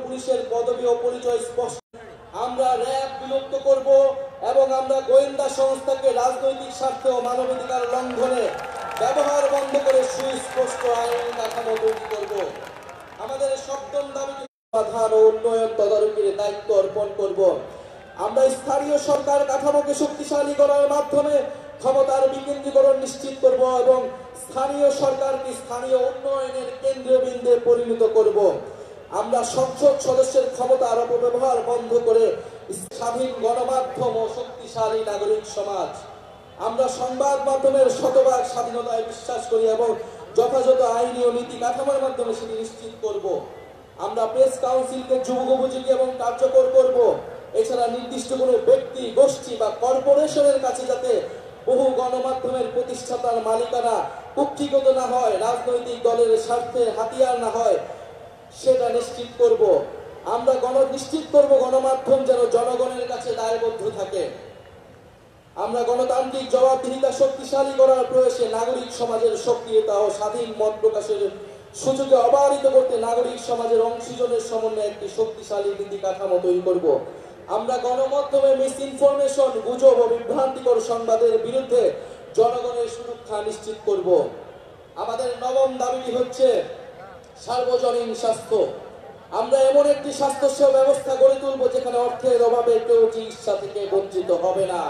পুলিশের পদবি ও পরিচয় স্পষ্ট। আমরা র্যাব বিলুপ্ত করব এবং আমরা গোয়েন্দা সংস্থাকে রাজনৈতিক স্বার্থ ও মানবাধিকার লঙ্ঘনে ব্যবহার বন্ধ করে সুস্পষ্ট আইনি কাঠামো তৈরি করব। আমাদের সপ্তম দাবি সমাধান ও উন্নয়ন তদারকির দায়িত্ব অর্পণ করব। আমরা স্থানীয় সরকার কাঠামোকে শক্তিশালী করার মাধ্যমে ক্ষমতার বিকেন্দ্রীকরণ নিশ্চিত করব এবং স্থানীয় সরকারকে স্থানীয় উন্নয়নের কেন্দ্রবিন্দুতে পরিণত করব। আমরা সংসদ সদস্যের ক্ষমতার অপব্যবহার বন্ধ করে স্বাধীন গণমাধ্যম ও শক্তিশালী নাগরিক সমাজ। আমরা সংবাদ মাধ্যমের শতভাগ স্বাধীনতায় বিশ্বাস করি এবং যথাযথ আইনি ও নীতি কাঠামোর মাধ্যমে সেটি নিশ্চিত করব। আমরা প্রেস কাউন্সিলকে যুগোপযোগী এবং কার্যকর করব। এছাড়া নির্দিষ্ট কোনো ব্যক্তি, গোষ্ঠী বা কর্পোরেশনের কাছে যাতে বহু গণমাধ্যমের প্রতিষ্ঠাতার মালিকানা কুক্ষিগত না হয়, রাজনৈতিক দলের স্বার্থে হাতিয়ার না হয়, সেটা নিশ্চিত করব। আমরা নিশ্চিত করব গণমাধ্যম যেন জনগণের কাছে দায়বদ্ধ থাকে। আমরা গণতান্ত্রিক জবাবদিহিতা শক্তিশালী করার প্রয়াসে নাগরিক সমাজের সক্রিয়তা ও স্বাধীন মত প্রকাশের সুযোগে অবারিত করতে নাগরিক সমাজের অংশীজনের সমন্বয়ে একটি শক্তিশালী নীতি কাঠামো তৈরি করব। আমরা গণমাধ্যমে মিস ইনফরমেশন, গুজব ও বিভ্রান্তিকর সংবাদের বিরুদ্ধে জনগণের সুরক্ষা নিশ্চিত করব। আমাদের নবম দাবিটি হচ্ছে সার্বজনীন স্বাস্থ্য। আমরা এমন একটি স্বাস্থ্যসেবা ব্যবস্থা গড়ে তুলব যেখানে অর্থের অভাবে কেউ চিকিৎসা থেকে বঞ্চিত হবে না।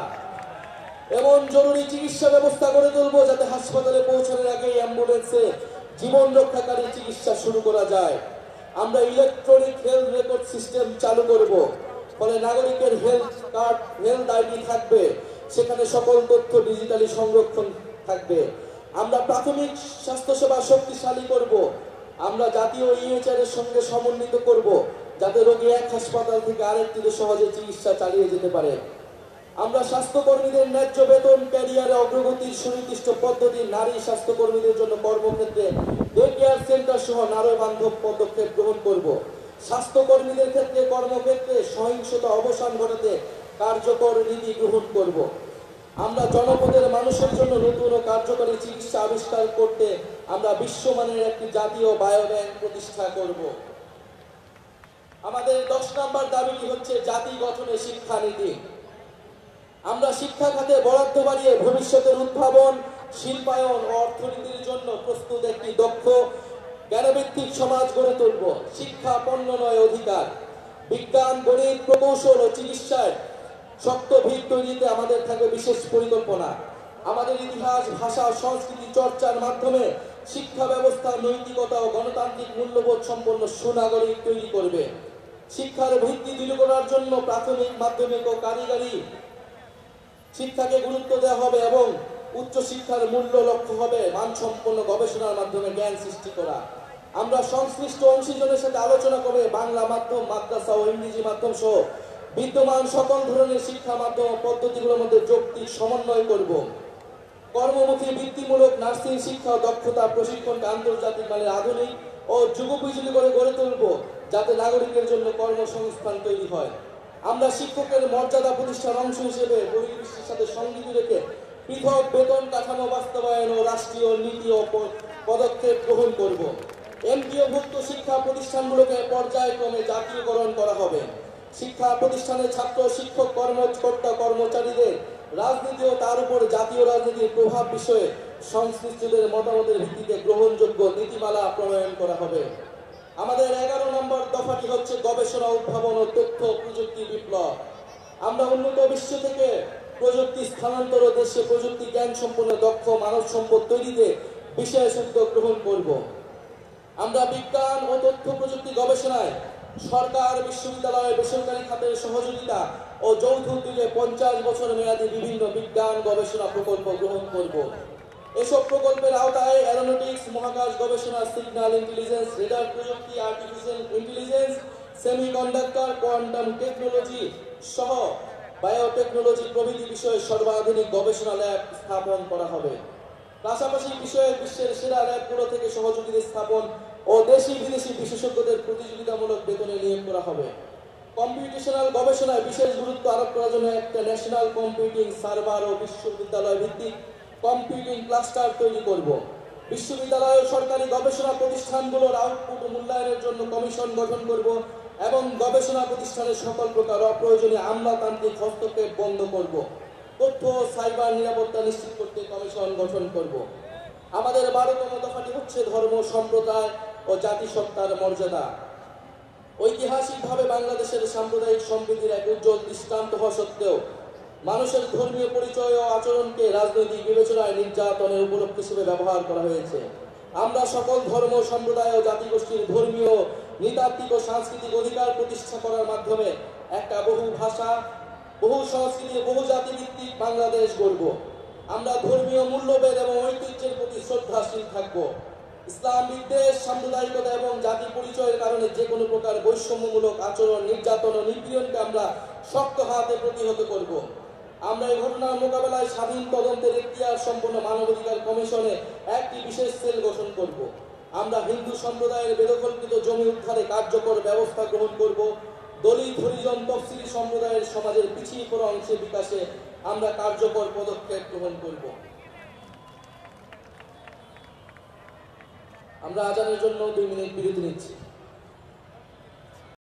এমন জরুরি চিকিৎসা ব্যবস্থা গড়ে তুলব যাতে হাসপাতালে পৌঁছানোর আগেই অ্যাম্বুলেন্সে জীবন রক্ষাকারী চিকিৎসা শুরু করা যায়। আমরা ইলেকট্রনিক হেলথ রেকর্ড সিস্টেম চালু করব, ফলে নাগরিকের হেলথ কার্ড, হেলথ আইডি থাকবে, সেখানে সকল তথ্য ডিজিটালি সংরক্ষণ থাকবে। আমরা প্রাথমিক স্বাস্থ্যসেবা শক্তিশালী করব। আমরা জাতীয় ইএচআর এর সঙ্গে সমন্বিত করব যাতে রোগী এক হাসপাতাল থেকে আরেকটিতে সহজে চিকিৎসা চালিয়ে যেতে পারে। আমরা স্বাস্থ্যকর্মীদের ন্যায্য বেতন, ক্যারিয়ারে অগ্রগতির সুনির্দিষ্ট পদ্ধতি, নারী স্বাস্থ্যকর্মীদের জন্য কর্মক্ষেত্রে ডে কেয়ার সেন্টার সহ নারী বান্ধব পদক্ষেপ গ্রহণ করব। স্বাস্থ্যকর্মীদের ক্ষেত্রে কর্মক্ষেত্রে সহিংসতা অবসান ঘটাতে কার্যকর নীতি গ্রহণ করব। আমরা জনপদের মানুষের জন্য নতুন ও কার্যকরী চিকিৎসা আবিষ্কার করতে আমরা বিশ্বমানের একটি জাতীয় বায়োব্যাংক প্রতিষ্ঠা করব। আমাদের 10 নম্বর দাবিটি হচ্ছে জাতি গঠনে শিক্ষানীতি। আমরা শিক্ষা খাতে বরাদ্দ বাড়িয়ে ভবিষ্যতের উদ্ভাবন, শিল্পায়ন ও অর্থনীতির জন্য প্রস্তুত একটি দক্ষ জ্ঞানভিত্তিক সমাজ গড়ে তুলব। শিক্ষা পণ্য নয়, অধিকার। বিজ্ঞান, গণিত, প্রকৌশল ও চিকিৎসায় শক্ত ভিত তৈরিতে আমাদের থাকবে বিশেষ পরিকল্পনা। আমাদের ইতিহাস, ভাষা ও সংস্কৃতি চর্চার মাধ্যমে শিক্ষা ব্যবস্থা নৈতিকতা ও গণতান্ত্রিক মূল্যবোধ সম্পন্ন সুনাগরিক তৈরি করবে। শিক্ষার ভিত্তি দৃঢ় করার জন্য প্রাথমিক, মাধ্যমিক ও কারিগরি শিক্ষাকে গুরুত্ব দেওয়া হবে এবং উচ্চ শিক্ষার মূল্য লক্ষ্য হবে মানসম্পন্ন গবেষণার মাধ্যমে জ্ঞান সৃষ্টি করা। আমরা সংশ্লিষ্ট অংশীজনের সাথে আলোচনা করে বাংলা মাধ্যম, মাদ্রাসা ও ইংরেজি মাধ্যম সহ বিদ্যমান সকল ধরনের শিক্ষা মাধ্যম পদ্ধতিগুলোর মধ্যে যৌক্তিক সমন্বয় করব। কর্মমুখী বৃত্তিমূলক নার্সিং শিক্ষা ও দক্ষতা প্রশিক্ষণকে আন্তর্জাতিক মানের আধুনিক ও যুগোপযোগী করে গড়ে তুলব যাতে নাগরিকের জন্য কর্মসংস্থান তৈরি হয়। আমরা শিক্ষকের মর্যাদা প্রতিষ্ঠার অংশ হিসেবে বহির্বিশ্বের সাথে সঙ্গতি রেখে পৃথক বেতন কাঠামো বাস্তবায়ন ও রাষ্ট্রীয় নীতি ও পদক্ষেপ গ্রহণ করব। এমপিওভুক্ত শিক্ষা প্রতিষ্ঠানগুলোকে পর্যায়ক্রমে জাতীয়করণ করা হবে। শিক্ষা প্রতিষ্ঠানের ছাত্র, শিক্ষক, কর্মকর্তা, কর্মচারীদের রাজনীতি ও তার উপর জাতীয় রাজনীতির প্রভাব বিষয়ে সংশ্লিষ্টদের মতামতের ভিত্তিতে গ্রহণযোগ্য নীতিমালা প্রণয়ন করা হবে। আমাদের 11 নম্বর দফাটি হচ্ছে গবেষণা, উদ্ভাবন ও তথ্য প্রযুক্তি বিপ্লব। আমরা উন্নত বিশ্ব থেকে প্রযুক্তি স্থানান্তর ও দেশে প্রযুক্তি জ্ঞান সম্পন্ন দক্ষ মানব সম্পদ তৈরিতে বিশেষ উদ্যোগ গ্রহণ করব। আমরা বিজ্ঞান ও তথ্য প্রযুক্তি গবেষণায় সরকার, বিশ্ববিদ্যালয়, বেসরকারি খাতের সহযোগিতা ও যৌথ উদ্যোগে 50 বছর মেয়াদী বিভিন্ন বিজ্ঞান গবেষণা প্রকল্প গ্রহণ করব। এসব প্রকল্পের আওতায় অ্যারোনটিক্স, মহাকাশ গবেষণা, সিগন্যাল ইন্টেলিজেন্স, রেডার প্রযুক্তি, artificial intelligence, semiconductor, quantum technology সহ বায়োটেকনোলজি প্রভৃতি বিষয়ে সর্বাধুনিক গবেষণা ল্যাব স্থাপন করা হবে। পাশাপাশি বিষয়ে বিশ্বের সেরা ল্যাবগুলো থেকে সহযোগিতা স্থাপন ও দেশি বিদেশি বিশেষজ্ঞদের প্রতিযোগিতামূলক বেতনে নিয়োগ করা হবে। কম্পিউটেশনাল গবেষণায় বিশেষ গুরুত্ব আরোপ করার জন্য একটা ন্যাশনাল কম্পিউটিং সার্ভার ও বিশ্ববিদ্যালয় ভিত্তিক কম্পিউটিং ক্লাস্টার তৈরি করব। বিশ্ববিদ্যালয় ও সরকারি গবেষণা প্রতিষ্ঠানগুলোর আউটপুট মূল্যায়নের জন্য কমিশন গঠন করব এবং গবেষণা প্রতিষ্ঠানের সকল প্রকার অপ্রয়োজনীয় আমলাতান্ত্রিক হস্তক্ষেপ বন্ধ করব। তথ্য ও সাইবার নিরাপত্তা নিশ্চিত করতে কমিশন গঠন করব। আমাদের 12তম দফাটি হচ্ছে ধর্ম, সম্প্রদায় ও জাতিসত্তার মর্যাদা। ঐতিহাসিকভাবে বাংলাদেশের সাম্প্রদায়িক সম্প্রীতির এক উজ্জ্বল দৃষ্টান্ত হওয়া সত্ত্বেও মানুষের ধর্মীয় পরিচয় ও আচরণকে রাজনৈতিক বিবেচনায় নির্যাতনের উপলক্ষ হিসেবে ব্যবহার করা হয়েছে। আমরা সকল ধর্ম, সম্প্রদায় ও জাতিগোষ্ঠীর ধর্মীয়, নৃতাত্ত্বিক ও সাংস্কৃতিক অধিকার প্রতিষ্ঠা করার মাধ্যমে একটা বহু ভাষা, বহু সংস্কৃতি, বহু জাতিভিত্তিক বাংলাদেশ গড়ব। আমরা ধর্মীয় মূল্যবোধ এবং ঐতিহ্যের প্রতি শ্রদ্ধাশীল থাকব। ইসলাম বিদ্বেষ, সাম্প্রদায়িকতা এবং জাতি পরিচয়ের কারণে যে কোনো প্রকার বৈষম্যমূলক আচরণ, নির্যাতন ও নিপীড়নকে আমরা শক্ত হাতে প্রতিহত করব। আমরা এই ঘটনার মোকাবেলায় স্বাধীন তদন্তের এখতিয়ার সম্পন্ন মানবাধিকার কমিশনে একটি বিশেষ সেল গঠন করব। আমরা হিন্দু সম্প্রদায়ের বেদখলকৃত জমি উদ্ধারে কার্যকর ব্যবস্থা গ্রহণ করব। দলিত, হরিজন, তফসিলি সম্প্রদায়ের সমাজের পিছিয়ে পড়া অংশের বিকাশে আমরা কার্যকর পদক্ষেপ গ্রহণ করব। আমরা আজানের জন্য 2 মিনিট বিরতি নিচ্ছি।